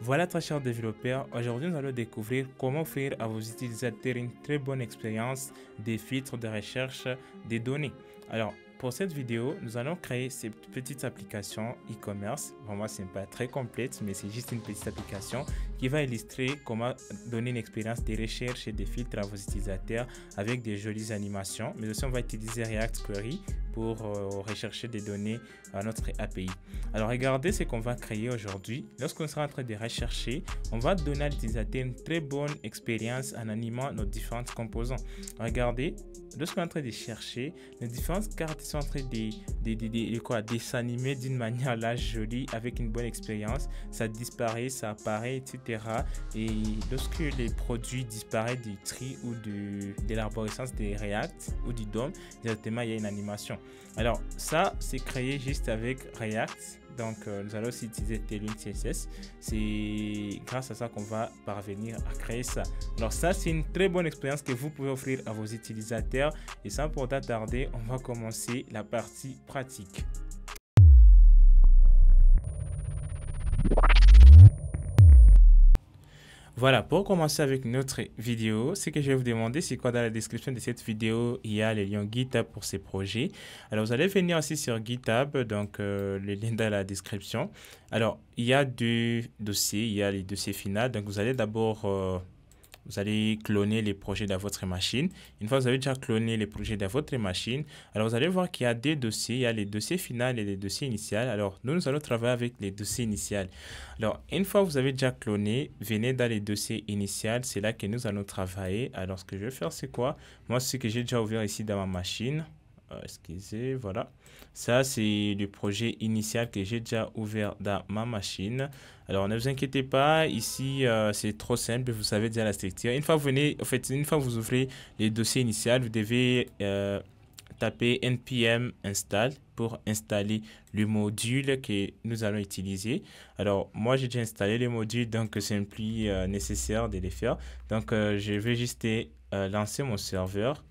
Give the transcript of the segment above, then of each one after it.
Voilà très chers développeurs, aujourd'hui nous allons découvrir comment offrir à vos utilisateurs une très bonne expérience des filtres de recherche des données. Alors pour cette vidéo, nous allons créer cette petite application e-commerce. Vraiment, ce n'est pas très complète, mais c'est juste une petite application qui va illustrer comment donner une expérience de recherche et des filtres à vos utilisateurs avec des jolies animations. Mais aussi, on va utiliser React Query pour rechercher des données à notre API. Alors regardez ce qu'on va créer aujourd'hui. Lorsqu'on sera en train de rechercher, on va donner à l'utilisateur une très bonne expérience en animant nos différents composants. Regardez, lorsqu'on est en train de chercher, les différentes cartes sont en train de s'animer d'une manière là jolie avec une bonne expérience. Ça disparaît, ça apparaît, etc. Et lorsque les produits disparaissent du tri ou de l'arborescence des React ou du DOM, directement il y a une animation. Alors ça, c'est créé juste avec React. Donc, nous allons aussi utiliser Tailwind CSS. C'est grâce à ça qu'on va parvenir à créer ça. Alors, ça, c'est une très bonne expérience que vous pouvez offrir à vos utilisateurs. Et sans pour tarder, on va commencer la partie pratique. Voilà, pour commencer avec notre vidéo, ce que je vais vous demander, c'est quoi dans la description de cette vidéo, il y a le lien GitHub pour ces projets. Alors, vous allez venir aussi sur GitHub, donc le lien dans la description. Alors, il y a deux dossiers, il y a les dossiers finaux. Donc, vous allez d'abord vous allez cloner les projets de votre machine. Une fois que vous avez déjà cloné les projets de votre machine, alors vous allez voir qu'il y a deux dossiers. Il y a les dossiers finaux et les dossiers initiaux. Alors, nous allons travailler avec les dossiers initiaux. Alors, une fois que vous avez déjà cloné, venez dans les dossiers initiaux. C'est là que nous allons travailler. Alors, ce que je vais faire, c'est quoi? Moi, ce que j'ai déjà ouvert ici dans ma machine. Excusez, voilà. Ça, c'est le projet initial que j'ai déjà ouvert dans ma machine. Alors, ne vous inquiétez pas, ici, c'est trop simple, vous savez déjà la structure. Une fois que vous venez, en fait, une fois que vous ouvrez les dossiers initiaux, vous devez taper npm install pour installer le module que nous allons utiliser. Alors, moi, j'ai déjà installé les modules, donc c'est plus nécessaire de les faire. Donc, je vais juste lancer mon serveur.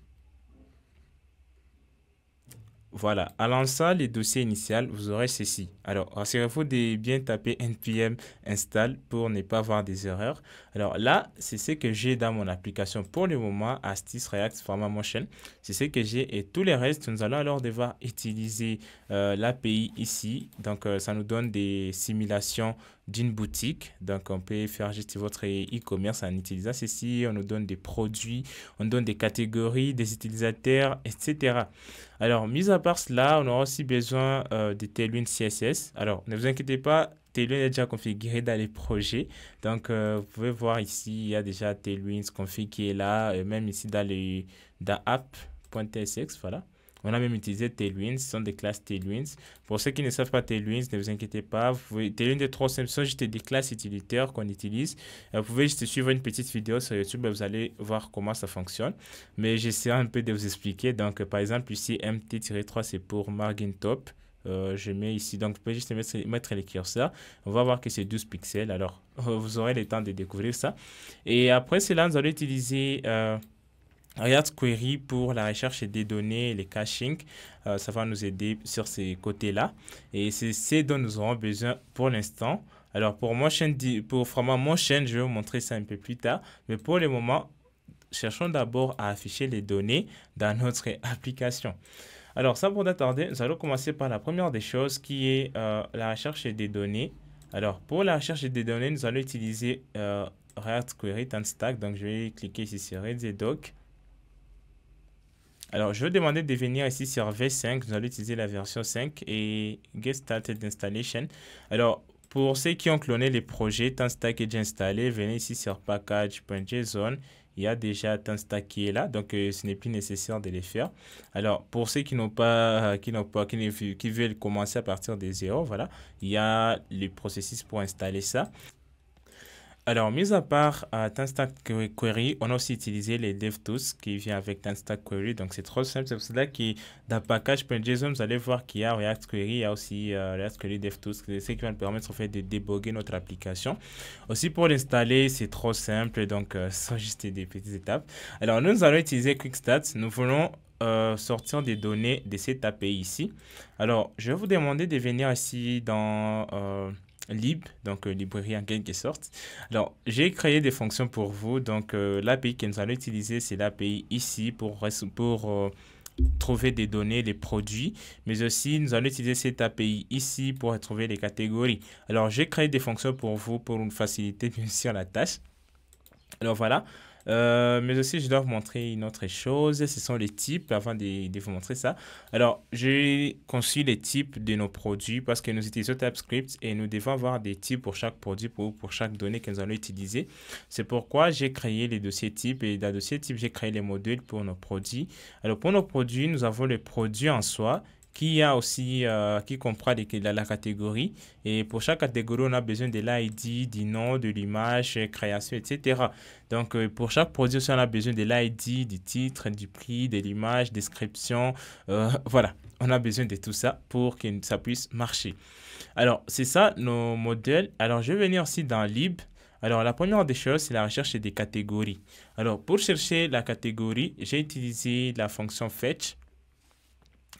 Voilà, en lançant les dossiers initial, vous aurez ceci. Alors, rassurez-vous de bien taper npm install pour ne pas avoir des erreurs. Alors là, c'est ce que j'ai dans mon application pour le moment, Astis React Forma Motion. C'est ce que j'ai et tous les restes, nous allons alors devoir utiliser l'API ici. Donc, ça nous donne des simulations d'une boutique. Donc, on peut faire juste votre e-commerce en utilisant ceci. On nous donne des produits, on donne des catégories, des utilisateurs, etc. Alors, mis à part cela, on aura aussi besoin de Tailwind CSS. Alors, ne vous inquiétez pas, Tailwind est déjà configuré dans les projets. Donc, vous pouvez voir ici, il y a déjà Tailwind config qui est là, et même ici dans app.tsx, voilà. On a même utilisé Tailwind, ce sont des classes Tailwind. Pour ceux qui ne savent pas Tailwind, ne vous inquiétez pas. Tailwind est trop simple, ce sont juste des classes utilitaires qu'on utilise. Vous pouvez juste suivre une petite vidéo sur YouTube et vous allez voir comment ça fonctionne. Mais j'essaie un peu de vous expliquer. Donc, par exemple, ici, MT-3, c'est pour margin top. Je mets ici, donc vous pouvez juste mettre les curseurs. On va voir que c'est 12 pixels. Alors, vous aurez le temps de découvrir ça. Et après cela, nous allons utiliser React Query pour la recherche des données et les caching. Ça va nous aider sur ces côtés-là. Et c'est ce dont nous aurons besoin pour l'instant. Alors, pour Forma Motion, je vais vous montrer ça un peu plus tard. Mais pour le moment, cherchons d'abord à afficher les données dans notre application. Alors, sans pour tarder, nous allons commencer par la première des choses qui est la recherche des données. Alors, pour la recherche des données, nous allons utiliser React Query Stack. Donc, je vais cliquer ici sur Doc. Alors, je vais demander de venir ici sur V5. Nous allons utiliser la version 5 et Get Started Installation. Alors, pour ceux qui ont cloné les projets, Tanstack est déjà installé. Venez ici sur package.json. Il y a déjà Tanstack qui est là, donc ce n'est plus nécessaire de les faire. Alors, pour ceux qui veulent commencer à partir de zéro, voilà, il y a le processus pour installer ça. Alors, mis à part Tanstack Query, on a aussi utilisé les DevTools qui vient avec Tanstack Query. Donc, c'est trop simple. C'est pour cela que dans package.json, vous allez voir qu'il y a React Query, il y a aussi React Query DevTools. C'est ce qui va nous permettre en fait, de débugger notre application. Aussi, pour l'installer, c'est trop simple. Donc, ce sont juste des petites étapes. Alors, nous allons utiliser QuickStats. Nous voulons sortir des données de cette API ici. Alors, je vais vous demander de venir ici dans lib, donc librairie en quelque sorte. Alors, j'ai créé des fonctions pour vous. Donc, l'API que nous allons utiliser, c'est l'API ici pour trouver des données, les produits, mais aussi nous allons utiliser cette API ici pour trouver les catégories. Alors, j'ai créé des fonctions pour vous pour nous faciliter bien sûr la tâche. Alors voilà. Mais aussi, je dois vous montrer une autre chose. Ce sont les types avant de vous montrer ça. Alors, j'ai conçu les types de nos produits parce que nous utilisons TypeScript et nous devons avoir des types pour chaque produit, pour chaque donnée que nous allons utiliser. C'est pourquoi j'ai créé les dossiers types et dans le dossier type, j'ai créé les modules pour nos produits. Alors, pour nos produits, nous avons le produit en soi qui a aussi qui comprend la catégorie et pour chaque catégorie on a besoin de l'ID, du nom, de l'image, création, etc. Donc pour chaque produit on a besoin de l'ID, du titre, du prix, de l'image, description, voilà, on a besoin de tout ça pour que ça puisse marcher. Alors c'est ça nos modèles. Alors je vais venir aussi dans lib. Alors, la première des choses, c'est la recherche des catégories. Alors, pour chercher la catégorie, j'ai utilisé la fonction fetch.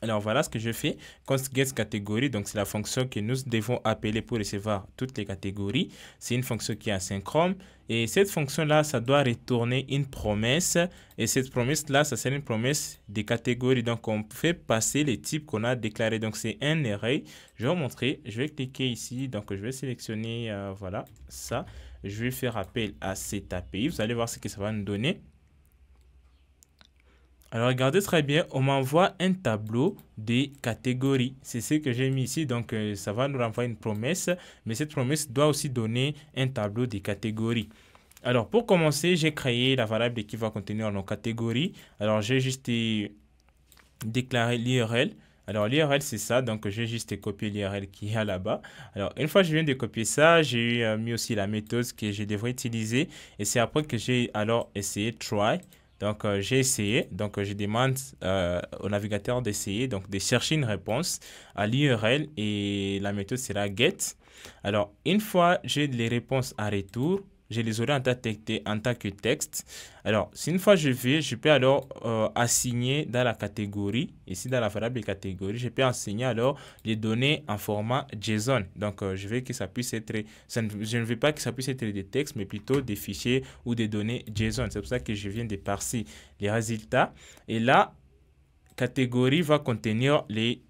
Alors voilà ce que je fais. Const get catégorie, donc c'est la fonction que nous devons appeler pour recevoir toutes les catégories. C'est une fonction qui est asynchrone. Et cette fonction-là, ça doit retourner une promesse. Et cette promesse-là, ça sert une promesse des catégories. Donc on fait passer les types qu'on a déclarés. Donc c'est un array. Je vais vous montrer. Je vais cliquer ici. Donc je vais sélectionner, voilà, ça. Je vais faire appel à cette API. Vous allez voir ce que ça va nous donner. Alors, regardez très bien, on m'envoie un tableau des catégories. C'est ce que j'ai mis ici, donc ça va nous renvoyer une promesse, mais cette promesse doit aussi donner un tableau des catégories. Alors, pour commencer, j'ai créé la variable qui va contenir nos catégories. Alors, j'ai juste déclaré l'URL. Alors, l'URL, c'est ça, donc j'ai juste copié l'URL qui est là-bas. Alors, une fois que je viens de copier ça, j'ai mis aussi la méthode que je devrais utiliser. Et c'est après que j'ai alors essayé try. Donc, j'ai essayé. Donc, je demande au navigateur d'essayer, donc de chercher une réponse à l'URL et la méthode sera get. Alors, une fois j'ai les réponses à retour, je les aurai en tant que texte. Alors, si une fois je peux alors assigner dans la catégorie, ici dans la variable catégorie, je peux assigner alors les données en format JSON. Donc, je veux que ça puisse être, je ne veux pas que ça puisse être des textes, mais plutôt des fichiers ou des données JSON. C'est pour ça que je viens de parser les résultats. Et là, catégorie va contenir les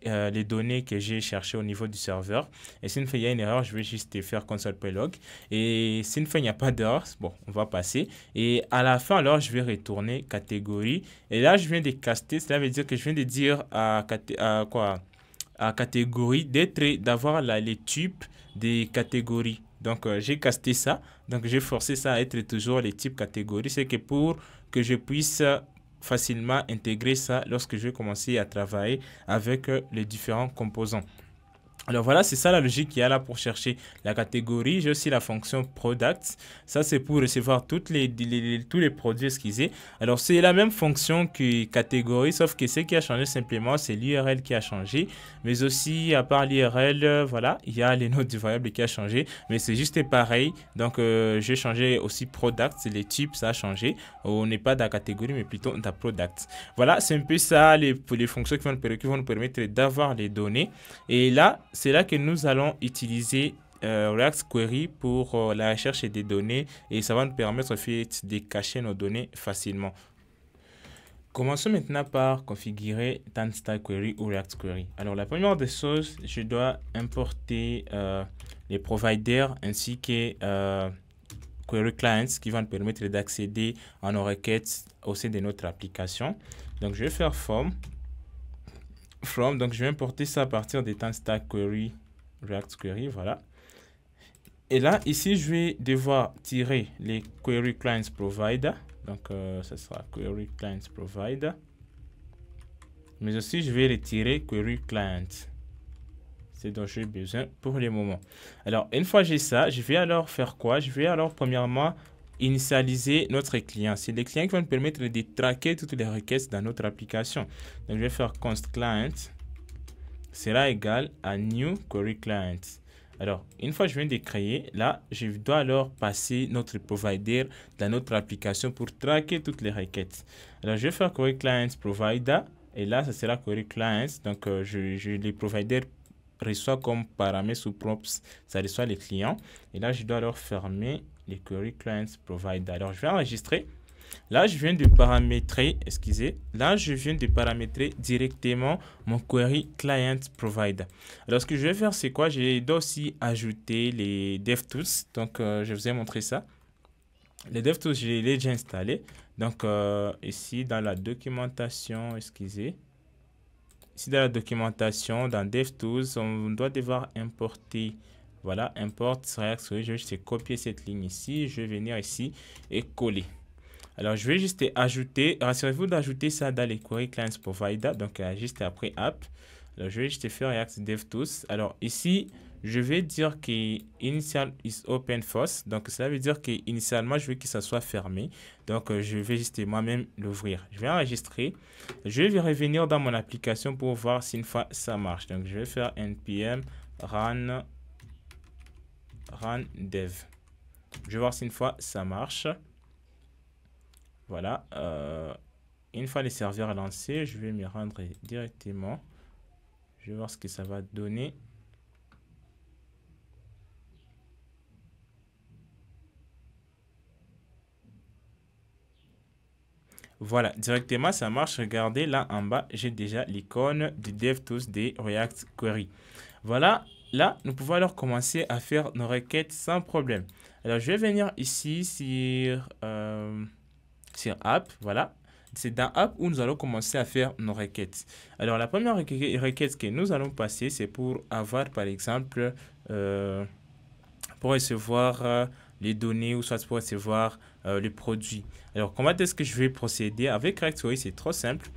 données que j'ai cherchées au niveau du serveur. Et si une fois il y a une erreur, je vais juste faire console.log. Et si une fois il n'y a pas d'erreur, bon, on va passer. Et à la fin, alors, je vais retourner catégorie. Et là, je viens de caster. Cela veut dire que je viens de dire à catégorie d'avoir les types des catégories. Donc, j'ai casté ça. Donc, j'ai forcé ça à être toujours les types catégories. C'est que pour que je puisse facilement intégrer ça lorsque je vais commencer à travailler avec les différents composants. Alors voilà, c'est ça la logique qu'il y a là pour chercher la catégorie. J'ai aussi la fonction product. Ça, c'est pour recevoir tous les produits esquissés. Alors, c'est la même fonction que catégorie, sauf que ce qui a changé simplement, c'est l'URL qui a changé. Mais aussi, à part l'URL, voilà, il y a les notes du variable qui a changé. Mais c'est juste pareil. Donc, j'ai changé aussi product. Les types, ça a changé. On n'est pas dans la catégorie, mais plutôt dans product. Voilà, c'est un peu ça, les fonctions qui vont nous permettre d'avoir les données. Et là, c'est là que nous allons utiliser React Query pour la recherche des données et ça va nous permettre en fait, de cacher nos données facilement. Commençons maintenant par configurer TanStyle Query ou React Query. Alors la première des choses, je dois importer les providers ainsi que Query Clients qui vont nous permettre d'accéder à nos requêtes au sein de notre application. Donc je vais faire from. Donc je vais importer ça à partir des TanStyle Query, React Query, voilà. Et là, ici, je vais devoir tirer les Query Clients Provider. Donc, ça sera Query Clients Provider. Mais aussi, je vais retirer Query Client. C'est dont j'ai besoin pour le moment. Alors, une fois que j'ai ça, je vais alors faire quoi? Je vais alors, premièrement, initialiser notre client. C'est le client qui va nous permettre de traquer toutes les requêtes dans notre application. Donc, je vais faire const client sera égal à new query client. Alors, une fois que je viens de créer, là, je dois alors passer notre provider dans notre application pour traquer toutes les requêtes. Alors, je vais faire query client provider et là, ça sera query client. Donc, les providers reçoit comme paramètre sous props, ça reçoit les clients. Et là, je dois alors fermer les query clients provider. Alors, je vais enregistrer. Là, je viens de paramétrer, excusez, là, je viens de paramétrer directement mon query client provider. Alors, ce que je vais faire, c'est quoi? Je dois aussi ajouter les DevTools. Donc, je vous ai montré ça. Les DevTools, je les ai déjà installés. Donc, ici, dans la documentation, excusez. Ici, dans la documentation, dans DevTools, on doit devoir importer. Voilà, import React. Je vais juste copier cette ligne ici. Je vais venir ici et coller. Alors, je vais juste ajouter, rassurez-vous d'ajouter ça dans les query clients provider, donc juste après app. Alors, je vais juste faire React DevTools. Alors, ici, je vais dire que initial is open false. Donc, ça veut dire qu'initialement, je veux que ça soit fermé. Donc, je vais juste moi-même l'ouvrir. Je vais enregistrer. Je vais revenir dans mon application pour voir si une fois ça marche. Donc, je vais faire npm run dev. Je vais voir si une fois ça marche. Voilà, une fois les serveurs lancés, je vais m'y rendre directement. Je vais voir ce que ça va donner. Voilà, directement ça marche. Regardez là en bas, j'ai déjà l'icône du DevTools des React Query. Voilà, là, nous pouvons alors commencer à faire nos requêtes sans problème. Alors, je vais venir ici sur App, voilà. C'est dans App où nous allons commencer à faire nos requêtes. Alors, la première requête que nous allons passer, c'est pour avoir, par exemple, pour recevoir les données ou soit pour recevoir les produits. Alors, comment est-ce que je vais procéder? Avec React Query, c'est trop simple.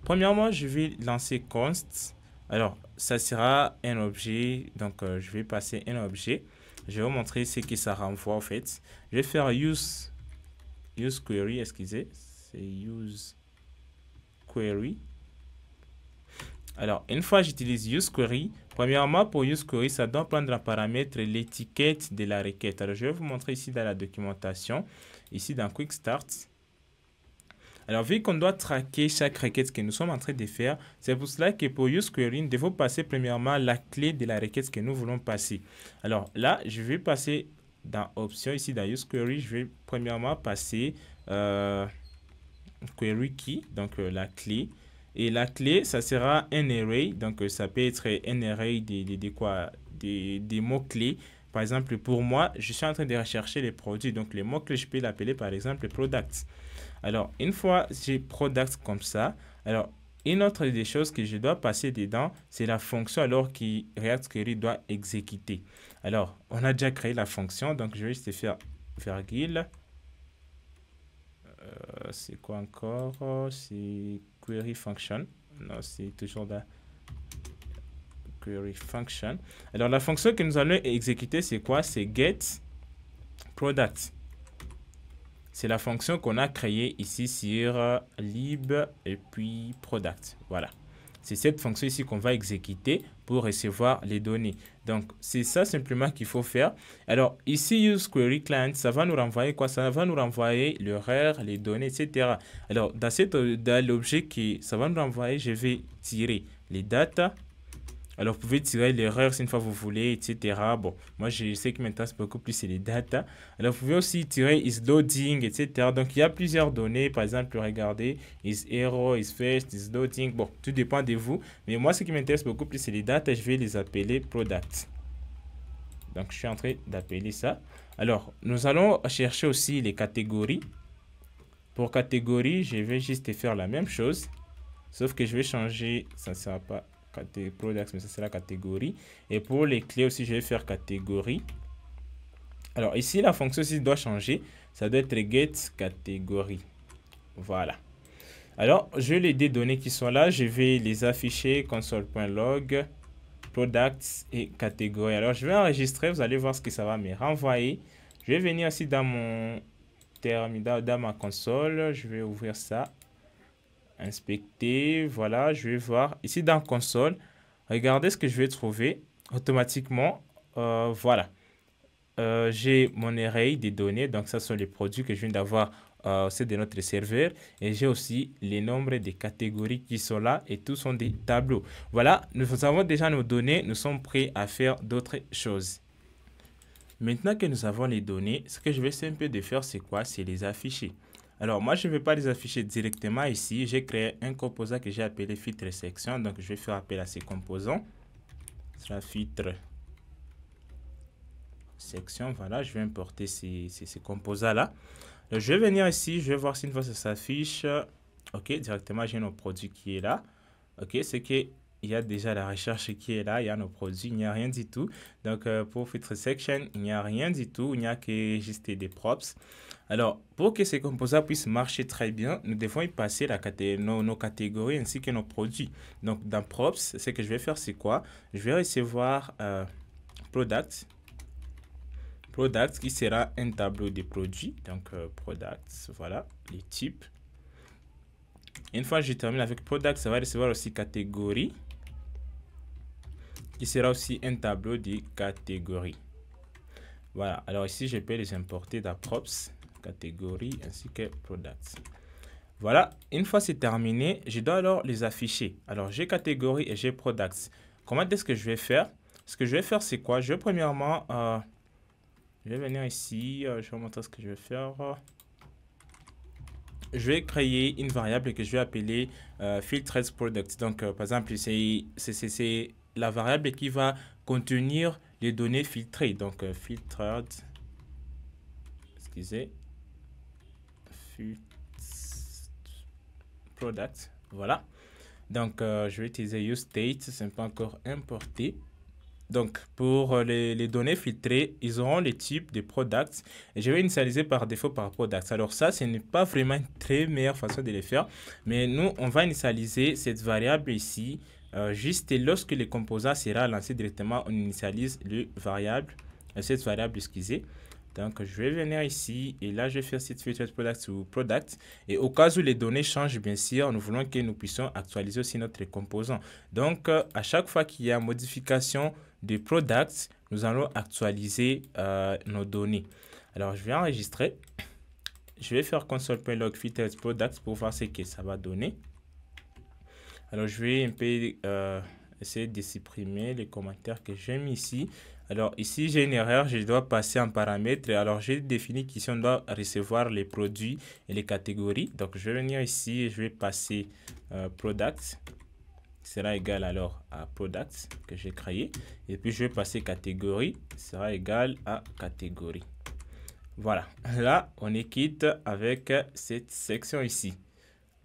Premièrement, je vais lancer const. Alors, ça sera un objet. Donc, je vais passer un objet. Je vais vous montrer ce que ça renvoie, en fait. Je vais faire use query, excusez. C'est use query. Alors, une fois j'utilise use query, premièrement, pour use query, ça doit prendre en paramètre l'étiquette de la requête. Alors, je vais vous montrer ici dans la documentation, ici dans Quick Start. Alors, vu qu'on doit traquer chaque requête que nous sommes en train de faire, c'est pour cela que pour use query, nous devons passer premièrement la clé de la requête que nous voulons passer. Alors, là, je vais passer dans option, ici dans use query, je vais premièrement passer query key, donc la clé. Et la clé, ça sera un array. Donc, ça peut être un array des mots-clés. Par exemple, pour moi, je suis en train de rechercher les produits. Donc, les mots-clés, je peux l'appeler par exemple product. Alors, une fois j'ai product comme ça, alors, une autre des choses que je dois passer dedans, c'est la fonction alors que React Query doit exécuter. Alors, on a déjà créé la fonction. Donc, je vais juste faire virgule. C'est quoi encore? C'est query function. Non, c'est toujours la query function. Alors, la fonction que nous allons exécuter, c'est quoi? C'est get product. C'est la fonction qu'on a créée ici sur lib et puis product. Voilà. C'est cette fonction ici qu'on va exécuter pour recevoir les données. Donc, c'est ça simplement qu'il faut faire. Alors, ici, use query client, ça va nous renvoyer quoi? Ça va nous renvoyer l'horaire, les données, etc. Alors, dans l'objet qui ça va nous renvoyer, je vais tirer les data. Alors, vous pouvez tirer l'erreur si une fois vous voulez, etc. Bon, moi, je sais que m'intéresse beaucoup plus, c'est les data. Alors, vous pouvez aussi tirer is loading, etc. Donc, il y a plusieurs données. Par exemple, regardez, is error, is first, is loading. Bon, tout dépend de vous. Mais moi, ce qui m'intéresse beaucoup plus, c'est les data. Je vais les appeler product. Donc, je suis en train d'appeler ça. Alors, nous allons chercher aussi les catégories. Pour catégorie, je vais juste faire la même chose. Sauf que je vais changer, ça ne sera pas product, mais ça sera catégorie. Et pour les clés aussi, je vais faire catégorie. Alors ici, la fonction aussi doit changer. Ça doit être get catégorie. Voilà. Alors, je les données qui sont là, je vais les afficher console.log, products et catégorie. Alors, je vais enregistrer. Vous allez voir ce que ça va me renvoyer. Je vais venir ici dans mon terminal, dans ma console. Je vais ouvrir ça. Inspecter, voilà, je vais voir ici dans console, regardez ce que je vais trouver automatiquement, voilà, j'ai mon array des données. Donc, ça sont les produits que je viens d'avoir c'est de notre serveur. Et j'ai aussi les nombres des catégories qui sont là et tous sont des tableaux. Voilà, nous avons déjà nos données. Nous sommes prêts à faire d'autres choses. Maintenant que nous avons les données, ce que je vais essayer un peu de faire, c'est quoi? C'est les afficher. Alors, moi, je ne vais pas les afficher directement ici. J'ai créé un composant que j'ai appelé filtre section. Donc, je vais faire appel à ces composants. Ce sera filtre section. Voilà, je vais importer ces composants-là. Je vais venir ici. Je vais voir si une fois ça s'affiche. OK, directement, j'ai nos produits qui est là. OK, c'est que il y a déjà la recherche qui est là, il y a nos produits, il n'y a rien du tout. Donc, pour filtre section, il n'y a rien du tout, il n'y a que juste des props. Alors, pour que ces composants puissent marcher très bien, nous devons y passer nos catégories ainsi que nos produits. Donc, dans props, ce que je vais faire, c'est quoi? Je vais recevoir product. Product qui sera un tableau de produits. Donc, product, voilà, les types. Une fois que je termine avec product, ça va recevoir aussi catégorie, qui sera aussi un tableau de catégories. Voilà, alors ici, je peux les importer dans props, catégorie, ainsi que products. Voilà, une fois c'est terminé, je dois alors les afficher. Alors, j'ai catégorie et j'ai products. Comment est-ce que je vais faire? Ce que je vais faire, c'est quoi? Je vais premièrement, je vais venir ici, je vais vous montrer ce que je vais faire. Je vais créer une variable que je vais appeler filtered product. Donc, par exemple, c'est la variable qui va contenir les données filtrées. Donc, filtered, excusez, product. Voilà. Donc, je vais utiliser useState. Ce n'est pas encore importé. Donc, pour les données filtrées, ils auront les types de products et je vais initialiser par défaut par products. Alors ça, ce n'est pas vraiment une très meilleure façon de le faire, mais nous, on va initialiser cette variable ici. Juste lorsque le composant sera lancé directement, on initialise cette variable, excusez. Donc, je vais venir ici et là, je vais faire cette filtered product ou product. Et au cas où les données changent, bien sûr, nous voulons que nous puissions actualiser aussi notre composant. Donc, à chaque fois qu'il y a modification de products, nous allons actualiser nos données. Alors, je vais enregistrer. Je vais faire console.log filtered products pour voir ce que ça va donner. Alors, je vais un peu essayer de supprimer les commentaires que j'ai mis ici. Alors, ici, j'ai une erreur. Je dois passer en paramètre. Alors, j'ai défini qu'ici, on doit recevoir les produits et les catégories. Donc, je vais venir ici et je vais passer product. Sera égal alors à product que j'ai créé. Et puis, je vais passer catégorie. Sera égal à catégorie. Voilà. Là, on est quitte avec cette section ici.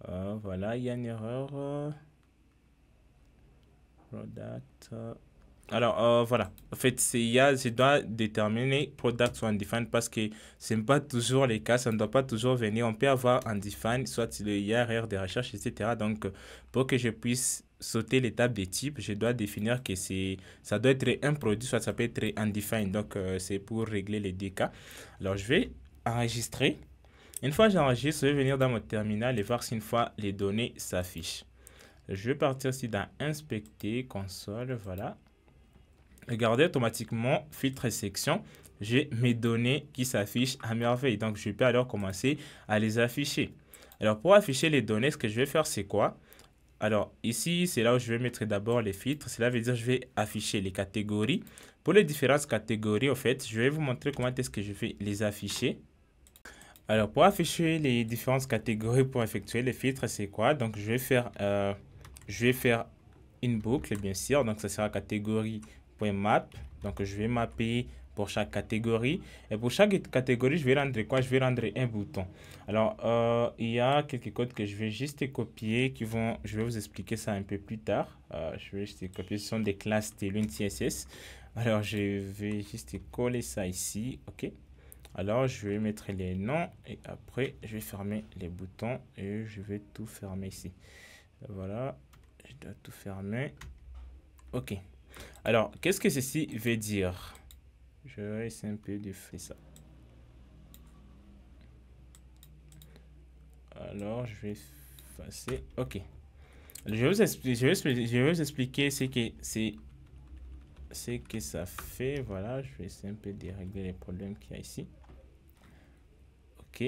Voilà, il y a une erreur. Product. Alors, voilà. En fait, je dois déterminer product ou undefined parce que ce n'est pas toujours le cas. Ça ne doit pas toujours venir. On peut avoir undefined, soit il y a erreur de recherche, etc. Donc, pour que je puisse sauter l'étape des types, je dois définir que ça doit être un produit, soit ça peut être undefined. Donc, c'est pour régler les deux cas. Alors, je vais enregistrer. Une fois que j'enregistre, je vais venir dans mon terminal et voir si une fois les données s'affichent. Je vais partir ici dans inspecter console, voilà. Regardez automatiquement filtre section. J'ai mes données qui s'affichent à merveille. Donc, je peux alors commencer à les afficher. Alors, pour afficher les données, ce que je vais faire, c'est quoi? Alors, ici, c'est là où je vais mettre d'abord les filtres. Cela veut dire que je vais afficher les catégories. Pour les différentes catégories, en fait, je vais vous montrer comment est-ce que je vais les afficher. Alors, pour afficher les différentes catégories pour effectuer les filtres, c'est quoi? Donc, je vais faire une boucle, bien sûr. Donc, ça sera catégorie.map. Donc, je vais mapper pour chaque catégorie. Et pour chaque catégorie, je vais rendre quoi? Je vais rendre un bouton. Alors, il y a quelques codes que je vais juste copier je vais vous expliquer ça un peu plus tard. Je vais juste copier. Ce sont des classes Tailwind CSS. Alors, je vais juste coller ça ici. OK. Alors, je vais mettre les noms et après, je vais fermer les boutons et je vais tout fermer ici. Voilà, je dois tout fermer. OK. Alors, qu'est-ce que ceci veut dire? Je vais essayer un peu de faire ça. Alors, je vais effacer. OK. Je vais vous expliquer ce que c'est ce que ça fait. Voilà, je vais essayer un peu de régler les problèmes qu'il y a ici. OK.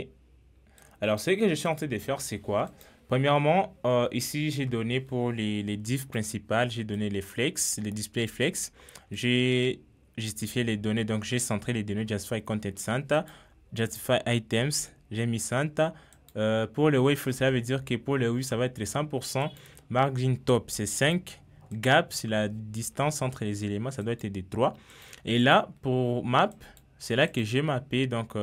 Alors, ce que je suis en train de faire, c'est quoi? Premièrement, ici, j'ai donné pour les divs principales, j'ai donné les flex, les display flex. J'ai justifié les données, donc j'ai centré les données Justify Content Center, Justify Items, j'ai mis Center. Pour le wave, ça veut dire que pour le wave, ça va être 100%. Margin top, c'est 5. Gap, c'est la distance entre les éléments, ça doit être de 3. Et là, pour map, c'est là que j'ai mappé. Donc,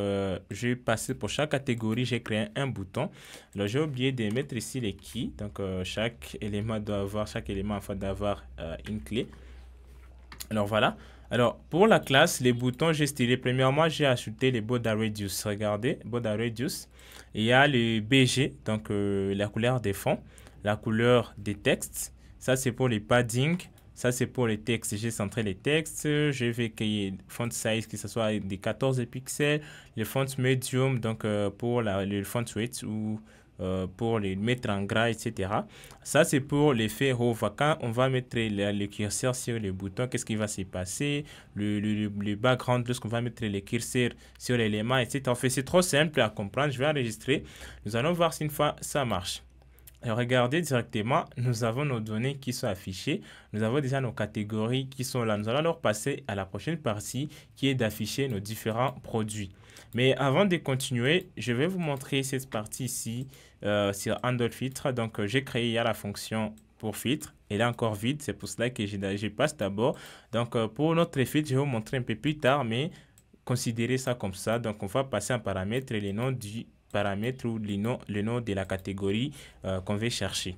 j'ai passé pour chaque catégorie, j'ai créé un bouton. Alors, j'ai oublié de mettre ici les keys. Donc, chaque élément doit avoir, chaque élément afin d'avoir une clé. Alors, voilà. Alors, pour la classe, les boutons, j'ai stylé. Premièrement, j'ai ajouté les border radius. Regardez, border radius. Il y a le BG, donc la couleur des fonds, la couleur des textes. Ça, c'est pour les padding. Ça, c'est pour les textes. J'ai centré les textes. Je vais créer font size, que ce soit des 14 pixels. Les fonts medium, donc pour le font weight ou pour les mettre en gras, etc. Ça, c'est pour l'effet hover. Quand on va mettre le curseur sur le bouton, qu'est-ce qui va se passer? Le background, lorsqu'on va mettre le curseur sur l'élément, etc. En fait, c'est trop simple à comprendre. Je vais enregistrer. Nous allons voir si une fois ça marche. Alors, regardez directement, nous avons nos données qui sont affichées. Nous avons déjà nos catégories qui sont là. Nous allons alors passer à la prochaine partie qui est d'afficher nos différents produits. Mais avant de continuer, je vais vous montrer cette partie ici sur Handle Filtre. Donc, j'ai créé la fonction pour filtre. Elle est encore vide, c'est pour cela que je passe d'abord. Donc, pour notre filtre, je vais vous montrer un peu plus tard, mais considérez ça comme ça. Donc, on va passer en paramètre et les noms du paramètre ou le nom de la catégorie qu'on veut chercher.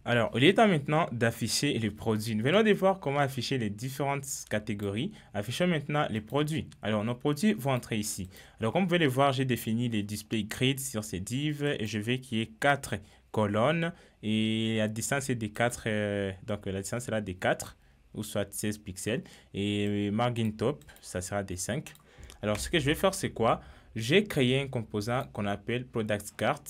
Alors, il est temps maintenant d'afficher les produits. Nous venons de voir comment afficher les différentes catégories. Affichons maintenant les produits. Alors, nos produits vont entrer ici. Alors, comme vous pouvez le voir, j'ai défini les display grids sur ces divs et je veux qu'il y ait 4 colonnes et la distance est de 4, donc la distance sera de 4 ou soit 16 pixels et margin top, ça sera de 5. Alors, ce que je vais faire, c'est quoi? J'ai créé un composant qu'on appelle Product Cart.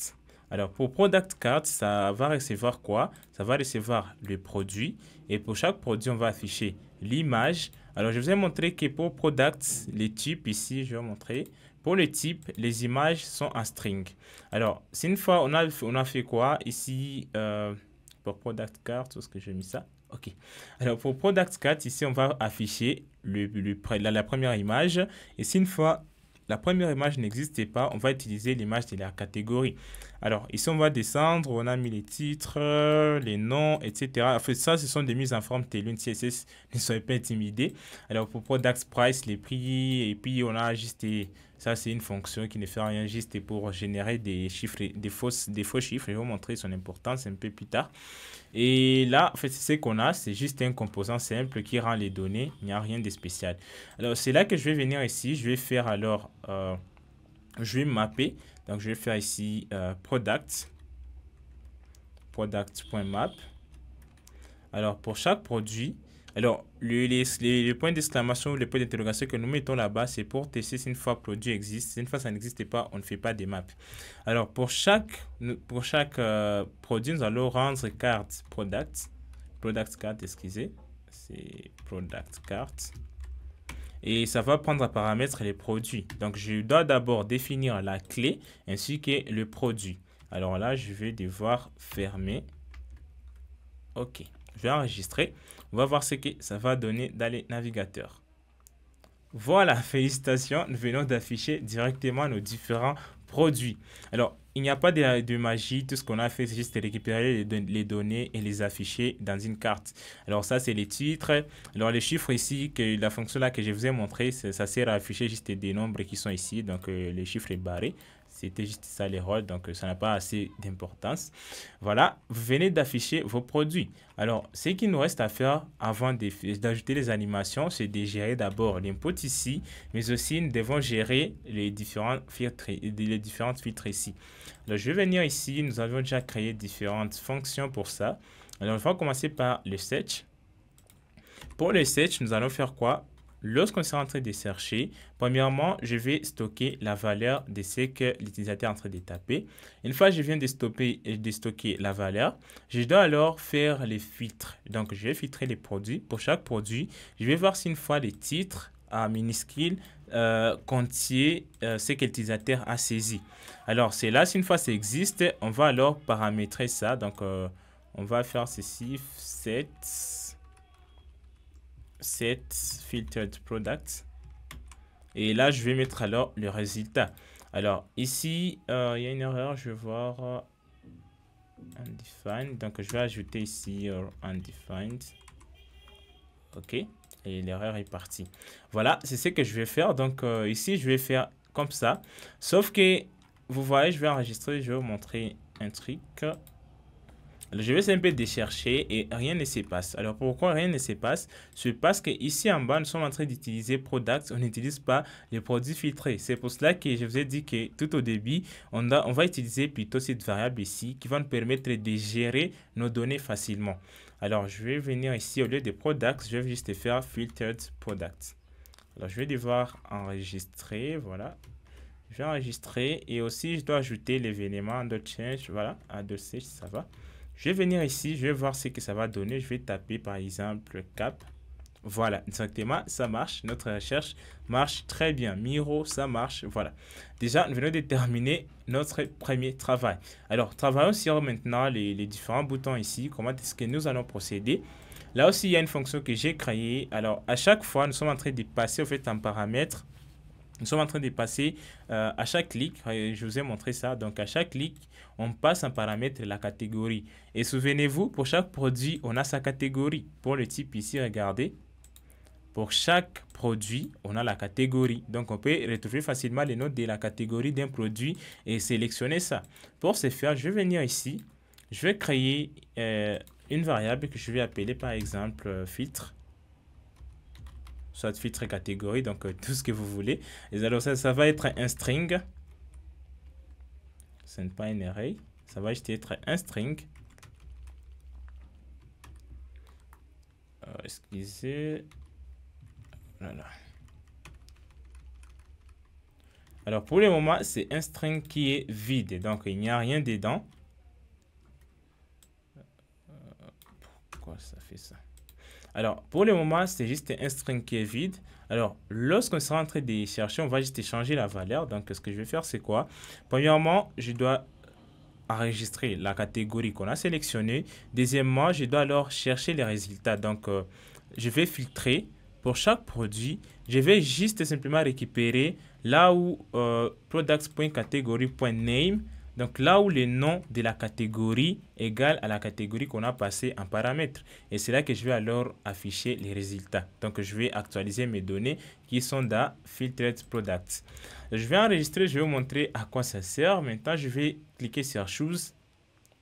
Alors, pour Product Card, ça va recevoir quoi? Ça va recevoir le produit. Et pour chaque produit, on va afficher l'image. Alors, je vous ai montré que pour Product, les types ici, je vais montrer. Pour les types, les images sont en string. Alors, c'est une fois, on a fait quoi? Ici, pour Product Card, où est-ce que j'ai mis ça? OK. Alors, pour Product Card, ici, on va afficher la première image. Et si une fois la première image n'existait pas, on va utiliser l'image de la catégorie. Alors, ici, on va descendre, on a mis les titres, les noms, etc. En fait, ça, ce sont des mises en forme Tailwind CSS, ne soyez pas intimidés. Alors, pour Product Price, les prix, et puis on a juste, ça, c'est une fonction qui ne fait rien, juste pour générer des chiffres, des faux chiffres. Je vais vous montrer son importance un peu plus tard. Et là, en fait, ce qu'on a, c'est juste un composant simple qui rend les données. Il n'y a rien de spécial. Alors, c'est là que je vais venir ici. Je vais faire alors, je vais mapper. Donc, je vais faire ici product.map. Alors, pour chaque produit, alors, les points d'exclamation ou les points d'interrogation que nous mettons là-bas, c'est pour tester si une fois produit existe. Si une fois ça n'existe pas, on ne fait pas des maps. Alors, pour chaque produit, nous allons rendre carte product card, excusez, c'est product card. Et ça va prendre à paramètre les produits. Donc, je dois d'abord définir la clé ainsi que le produit. Alors là, je vais devoir fermer. OK. Je vais enregistrer. On va voir ce que ça va donner dans les navigateurs. Voilà, félicitations. Nous venons d'afficher directement nos différents produits. Alors, il n'y a pas de magie. Tout ce qu'on a fait, c'est juste récupérer les données et les afficher dans une carte. Alors, ça, c'est les titres. Alors, les chiffres ici, la fonction là que je vous ai montré, ça sert à afficher juste des nombres qui sont ici. Donc, les chiffres barrés. C'était juste ça les rôles, donc ça n'a pas assez d'importance. Voilà, vous venez d'afficher vos produits. Alors, ce qu'il nous reste à faire avant d'ajouter les animations, c'est de gérer d'abord l'input ici, mais aussi nous devons gérer les différents filtres ici. Alors, je vais venir ici, nous avons déjà créé différentes fonctions pour ça. Alors, on va commencer par le search. Pour le search, nous allons faire quoi? lorsqu'on sera en train de chercher, premièrement, je vais stocker la valeur de ce que l'utilisateur est en train de taper. Une fois que je viens de stocker la valeur, je dois alors faire les filtres. Donc, je vais filtrer les produits. Pour chaque produit, je vais voir si une fois les titres à minuscule contient ce que l'utilisateur a saisi. Alors, c'est là, si une fois ça existe, on va alors paramétrer ça. Donc, on va faire ceci, set filtered products. Et là, je vais mettre alors le résultat. Alors, ici, il y a une erreur. Je vais voir undefined. Donc, je vais ajouter ici undefined. OK. Et l'erreur est partie. Voilà, c'est ce que je vais faire. Donc, ici, je vais faire comme ça. Sauf que, vous voyez, je vais enregistrer. Je vais vous montrer un truc. Alors, je vais un peu déchercher et rien ne se passe. Alors, pourquoi rien ne se passe? C'est parce que ici en bas, nous sommes en train d'utiliser Products. On n'utilise pas les produits filtrés. C'est pour cela que je vous ai dit que tout au début, on va utiliser plutôt cette variable ici qui va nous permettre de gérer nos données facilement. Alors, je vais venir ici au lieu de Products, je vais juste faire Filtered Products. Alors, je vais devoir enregistrer. Voilà. Je vais enregistrer et aussi je dois ajouter l'événement de change. Voilà, change, ça va. Je vais venir ici, je vais voir ce que ça va donner. Je vais taper par exemple cap. Voilà, directement, ça marche. Notre recherche marche très bien. Miro, ça marche. Voilà. Déjà, nous venons de terminer notre premier travail. Alors, travaillons sur maintenant les différents boutons ici. Comment est-ce que nous allons procéder? Là aussi, il y a une fonction que j'ai créée. Alors, à chaque fois, nous sommes en train de passer au fait un paramètre. Nous sommes en train de passer à chaque clic, je vous ai montré ça, donc à chaque clic, on passe un paramètre la catégorie. Et souvenez-vous, pour chaque produit, on a sa catégorie. Pour le type ici, regardez, pour chaque produit, on a la catégorie. Donc, on peut retrouver facilement les notes de la catégorie d'un produit et sélectionner ça. Pour ce faire, je vais venir ici, je vais créer une variable que je vais appeler par exemple filtre. Soit filtre catégorie, donc tout ce que vous voulez. Et alors ça va être un string. Ce n'est pas un array. Ça va juste être un string. Excusez. Voilà. Alors pour le moment, c'est un string qui est vide. Donc il n'y a rien dedans. Pourquoi ça fait ça? Alors, pour le moment, c'est juste un string qui est vide. Alors, lorsqu'on sera en train de chercher, on va juste changer la valeur. Donc, ce que je vais faire, c'est quoi? Premièrement, je dois enregistrer la catégorie qu'on a sélectionnée. Deuxièmement, je dois alors chercher les résultats. Donc, je vais filtrer pour chaque produit. Je vais juste simplement récupérer là où products.category.name. Donc là où le nom de la catégorie égale à la catégorie qu'on a passée en paramètre. Et c'est là que je vais alors afficher les résultats. Donc je vais actualiser mes données qui sont dans Filtered Products. Je vais enregistrer, je vais vous montrer à quoi ça sert. Maintenant, je vais cliquer sur Choose.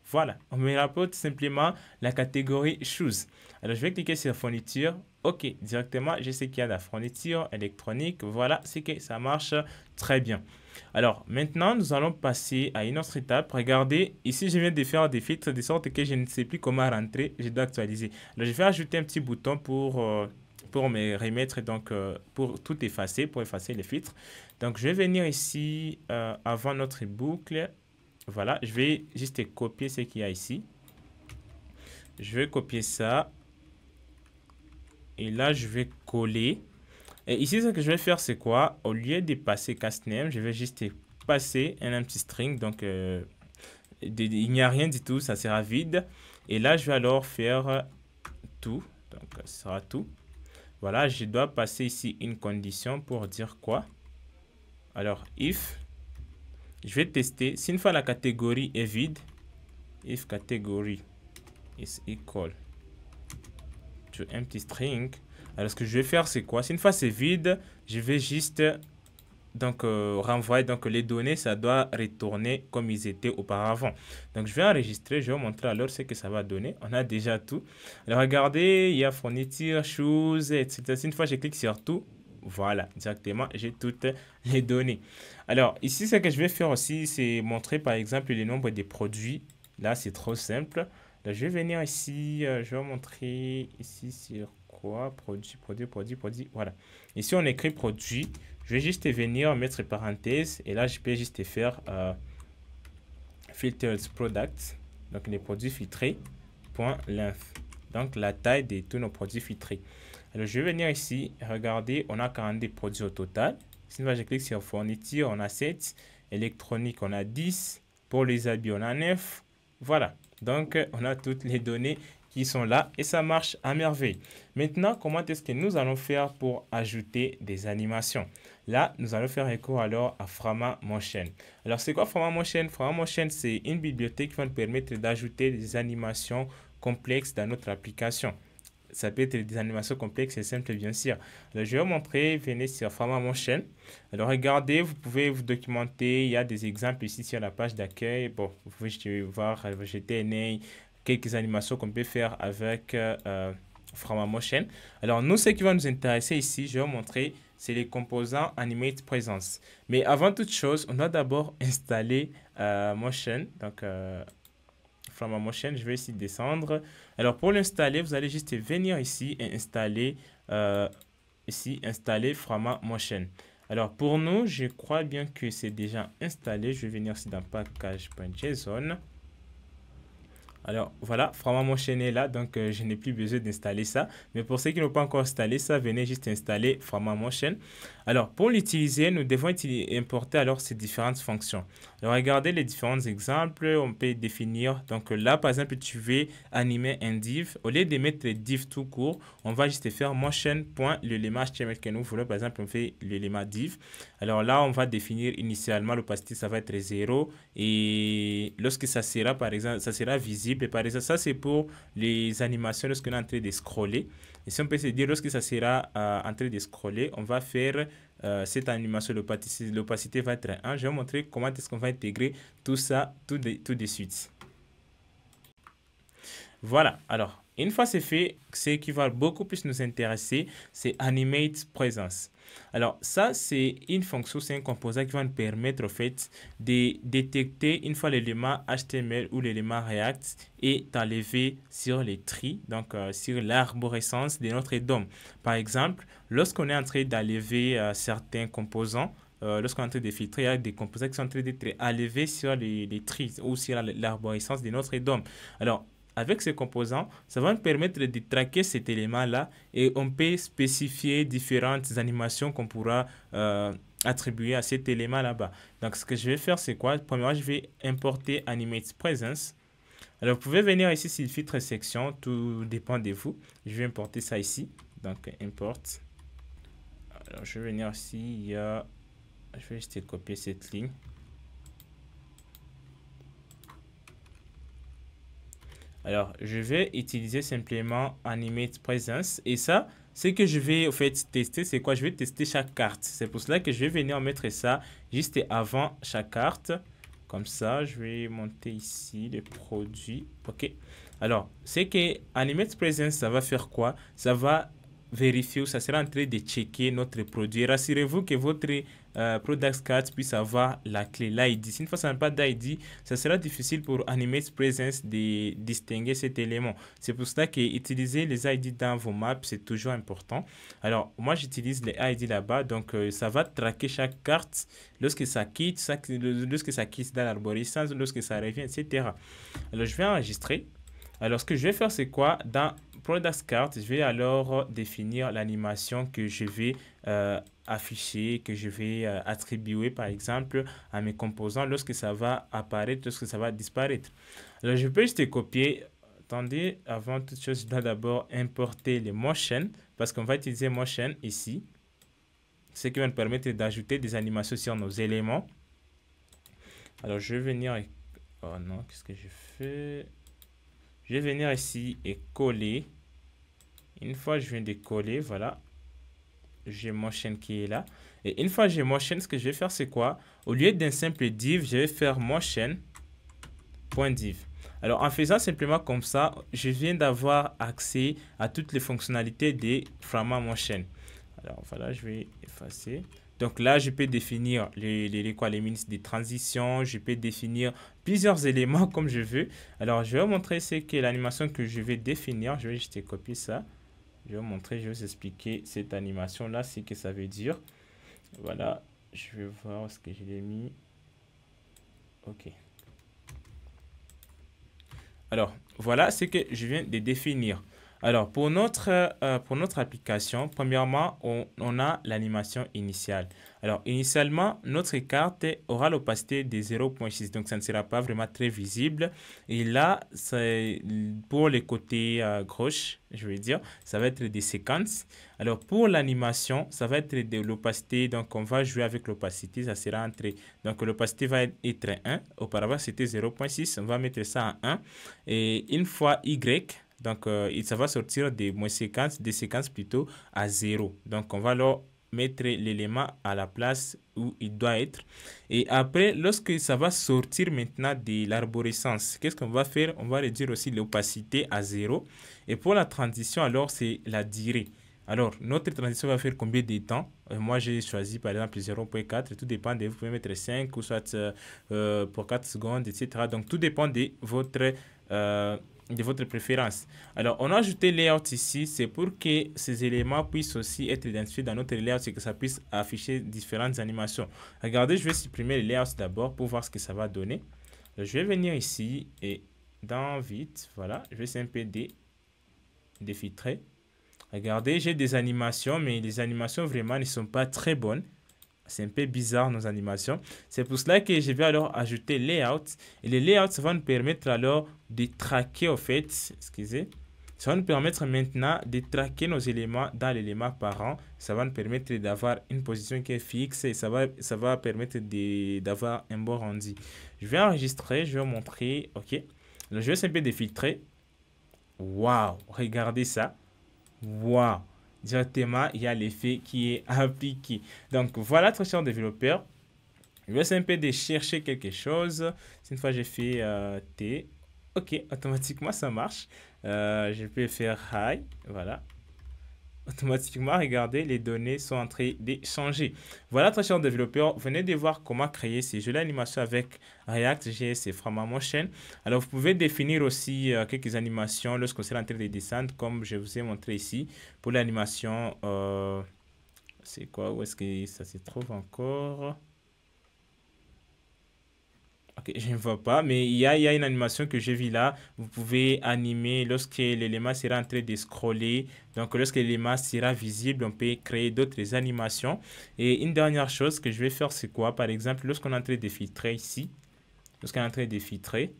Voilà, on me rapporte simplement la catégorie Shoes. Alors, je vais cliquer sur fourniture. OK, directement, je sais qu'il y a la fourniture électronique. Voilà, c'est que ça marche très bien. Alors, maintenant, nous allons passer à une autre étape. Regardez, ici, je viens de faire des filtres de sorte que je ne sais plus comment rentrer. Je dois actualiser. Alors, je vais ajouter un petit bouton pour me remettre, donc, pour tout effacer, pour effacer les filtres. Donc, je vais venir ici avant notre boucle. Voilà, je vais juste copier ce qu'il y a ici. Je vais copier ça. Et là, je vais coller. Et ici, ce que je vais faire, c'est quoi? Au lieu de passer cast-name, je vais juste passer un petit string. Donc, il n'y a rien du tout, ça sera vide. Et là, je vais alors faire tout. Donc, ça sera tout. Voilà, je dois passer ici une condition pour dire quoi? Alors, if... Je vais tester. Si une fois la catégorie est vide, if category is equal to empty string, alors ce que je vais faire, c'est quoi? Si une fois c'est vide, je vais juste donc renvoyer donc les données, ça doit retourner comme ils étaient auparavant. Donc je vais enregistrer, je vais vous montrer alors ce que ça va donner. On a déjà tout. Alors regardez, il y a fourniture, choses, etc. Si une fois je clique sur tout, voilà, directement, j'ai toutes les données. Alors, ici, ce que je vais faire aussi, c'est montrer, par exemple, le nombre de produits. Là, c'est trop simple. Là, je vais venir ici, je vais montrer ici sur quoi? Produit. Voilà. Ici, on écrit produit. Je vais juste venir mettre parenthèse. Et là, je peux juste faire filters product. Donc, les produits filtrés. Point length. Donc, la taille de tous nos produits filtrés. Alors, je vais venir ici. Regardez, on a 42 produits au total. Si je clique sur fourniture, on a 7. Électronique, on a 10. Pour les habits, on a 9. Voilà. Donc, on a toutes les données qui sont là et ça marche à merveille. Maintenant, comment est-ce que nous allons faire pour ajouter des animations? Là, nous allons faire recours alors à Frama Motion. Alors, c'est quoi Frama Motion? Frama Motion, c'est une bibliothèque qui va nous permettre d'ajouter des animations complexes dans notre application. Ça peut être des animations complexes et simples, bien sûr. Alors, je vais vous montrer. Venez sur Frama Motion. Alors, regardez, vous pouvez vous documenter. Il y a des exemples ici sur la page d'accueil. Bon, vous pouvez voir, jeter un œil, quelques animations qu'on peut faire avec Frama Motion. Alors, nous, ce qui va nous intéresser ici, je vais vous montrer, c'est les composants Animate Presence. Mais avant toute chose, on doit d'abord installer Motion. Donc, Frama Motion, je vais ici descendre. Alors, pour l'installer, vous allez juste venir ici et installer, installer Frama Motion. Alors, pour nous, je crois bien que c'est déjà installé. Je vais venir ici dans package.json. Alors voilà, Frama Motion est là, donc je n'ai plus besoin d'installer ça. Mais pour ceux qui n'ont pas encore installé ça, venez juste installer Frama Motion. Alors pour l'utiliser, nous devons importer alors ces différentes fonctions. Alors regardez les différents exemples, on peut définir. Donc là, par exemple, tu veux animer un div. Au lieu de mettre div tout court, on va juste faire motion.l'élément HTML que nous voulons. Par exemple, on fait l'élément div. Alors là, on va définir initialement l'opacité, ça va être 0. Et lorsque ça sera, par exemple, ça sera visible. Et par exemple, ça c'est pour les animations lorsqu'on est en train de scroller. Et si on peut se dire, lorsque ça sera en train de scroller, on va faire cette animation, l'opacité va être 1. Je vais vous montrer comment est-ce qu'on va intégrer tout ça tout de suite. Voilà, alors, une fois c'est fait, ce qui va beaucoup plus nous intéresser, c'est Animate Presence. Alors, ça, c'est une fonction, c'est un composant qui va nous permettre, en fait, de détecter une fois l'élément HTML ou l'élément React est enlevé sur les tris, donc sur l'arborescence de notre DOM. Par exemple, lorsqu'on est en train d'enlever certains composants, lorsqu'on est en train de filtrer, il y a des composants qui sont en train d'être enlevés sur les tris ou sur l'arborescence de notre DOM. Alors, avec ce composant, ça va nous permettre de traquer cet élément-là et on peut spécifier différentes animations qu'on pourra attribuer à cet élément là-bas. Donc, ce que je vais faire, c'est quoi? Premièrement, je vais importer Animate Presence. Alors, vous pouvez venir ici sur filtre section, tout dépend de vous. Je vais importer ça ici. Donc, import. Alors, je vais venir ici, je vais juste copier cette ligne. Alors, je vais utiliser simplement Animate Presence. Et ça, ce que je vais en fait tester, c'est quoi? Je vais tester chaque carte. C'est pour cela que je vais venir mettre ça juste avant chaque carte. Comme ça, je vais monter ici les produits. OK. Alors, c'est que Animate Presence, ça va faire quoi? Ça va vérifier ou ça sera en train de checker notre produit. Rassurez-vous que votre Product Card puisse avoir la clé, l'ID. Si une fois ça n'a pas d'ID, ça sera difficile pour Animate Presence de distinguer cet élément. C'est pour cela qu'utiliser les ID dans vos maps, c'est toujours important. Alors, moi, j'utilise les ID là-bas. Donc, ça va traquer chaque carte lorsque ça quitte, lorsque ça quitte dans l'arborescence, lorsque ça revient, etc. Alors, je vais enregistrer. Alors, ce que je vais faire, c'est quoi? Dans Product Card, je vais alors définir l'animation que je vais afficher, que je vais attribuer, par exemple, à mes composants lorsque ça va apparaître, lorsque ça va disparaître. Alors, je peux juste copier. Attendez, avant toute chose, je dois d'abord importer les motion, parce qu'on va utiliser motion ici, ce qui va nous permettre d'ajouter des animations sur nos éléments. Alors, je vais venir... Oh non, qu'est-ce que je fais? Je vais venir ici et coller. Une fois je viens de coller, voilà. J'ai motion qui est là. Et une fois j'ai motion, ce que je vais faire, c'est quoi? Au lieu d'un simple div, je vais faire motion.div. Alors, en faisant simplement comme ça, je viens d'avoir accès à toutes les fonctionnalités de Frama Motion. Alors, voilà, je vais effacer. Donc là, je peux définir les minutes de transition. Je peux définir plusieurs éléments comme je veux. Alors, je vais vous montrer ce que l'animation que je vais définir. Je vais juste copier ça. Je vais vous montrer, je vais vous expliquer cette animation-là, ce que ça veut dire. Voilà, je vais voir ce que je l'ai mis. OK. Alors, voilà ce que je viens de définir. Alors, pour notre application, premièrement, on a l'animation initiale. Alors, initialement, notre carte aura l'opacité de 0.6, donc ça ne sera pas vraiment très visible. Et là, pour les côtés gauche, je vais dire, ça va être des séquences. Alors, pour l'animation, ça va être de l'opacité, donc on va jouer avec l'opacité, ça sera entre, donc l'opacité va être 1, auparavant c'était 0.6, on va mettre ça à 1. Et une fois Y, donc ça va sortir des séquences plutôt à 0. Donc on va leur mettre l'élément à la place où il doit être. Et après, lorsque ça va sortir maintenant de l'arborescence, qu'est-ce qu'on va faire? On va réduire aussi l'opacité à 0. Et pour la transition, alors, c'est la durée. Alors, notre transition va faire combien de temps? Moi, j'ai choisi par exemple 0.4. Tout dépend de vous. Pouvez mettre 5 ou soit pour 4 secondes, etc. Donc, tout dépend de votre préférence. Alors, on a ajouté layout ici, c'est pour que ces éléments puissent aussi être identifiés dans notre layout et que ça puisse afficher différentes animations. Regardez, je vais supprimer les layouts d'abord pour voir ce que ça va donner. Alors, je vais venir ici et dans vite, voilà, je vais simplement défiltrer. Regardez, j'ai des animations, mais les animations vraiment ne sont pas très bonnes. C'est un peu bizarre nos animations. C'est pour cela que je vais alors ajouter layout. Et les layouts, ça va nous permettre alors de traquer au fait, excusez, ça va nous permettre maintenant de traquer nos éléments dans l'élément parent. Ça va nous permettre d'avoir une position qui est fixe et ça va permettre d'avoir un bon rendu. Je vais enregistrer, je vais vous montrer, ok. Alors, je vais simplement défiltrer. Waouh, regardez ça. Waouh! Directement, il y a l'effet qui est appliqué. Donc, voilà, très cher développeur. Je vais essayer un peu de chercher quelque chose. Une fois j'ai fait T, ok, automatiquement ça marche. Je peux faire high, voilà. Automatiquement, regardez, les données sont en train de changer. Voilà, très chers développeurs, venez de voir comment créer ces jolies animations avec React.js et Motion. Alors, vous pouvez définir aussi quelques animations lorsqu'on sera en train de descendre, comme je vous ai montré ici. Pour l'animation, c'est quoi? Où est-ce que ça se trouve encore? Ok, je ne vois pas, mais il y a une animation que j'ai vue là. Vous pouvez animer lorsque l'élément sera en train de scroller. Donc, lorsque l'élément sera visible, on peut créer d'autres animations. Et une dernière chose que je vais faire, c'est quoi? Par exemple, lorsqu'on est en train de filtrer ici, lorsqu'on est en train de filtrer,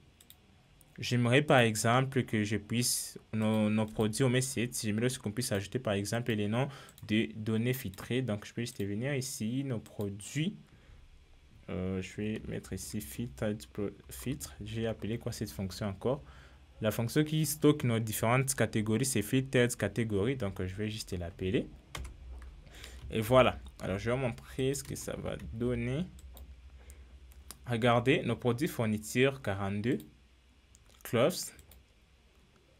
j'aimerais par exemple que je puisse, nos produits au mes sites, j'aimerais qu'on puisse ajouter par exemple les noms de données filtrées. Donc, je peux juste venir ici, nos produits. Je vais mettre ici filtre. J'ai appelé quoi cette fonction encore? La fonction qui stocke nos différentes catégories, c'est filtered catégorie. Donc, je vais juste l'appeler. Et voilà. Alors, je vais vous montrer ce que ça va donner. Regardez, nos produits fournitures 42. Clothes.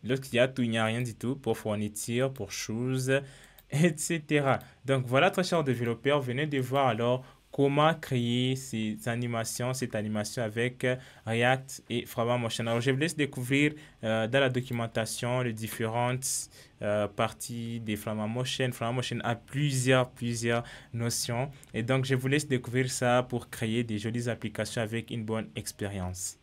Lorsqu'il y a tout, il n'y a rien du tout pour fourniture, pour choses, etc. Donc, voilà, très chers développeurs, venez de voir alors comment créer cette animation avec React et Motion. Alors, je vous laisse découvrir dans la documentation les différentes parties des Motion. Motion a plusieurs notions. Et donc, je vous laisse découvrir ça pour créer des jolies applications avec une bonne expérience.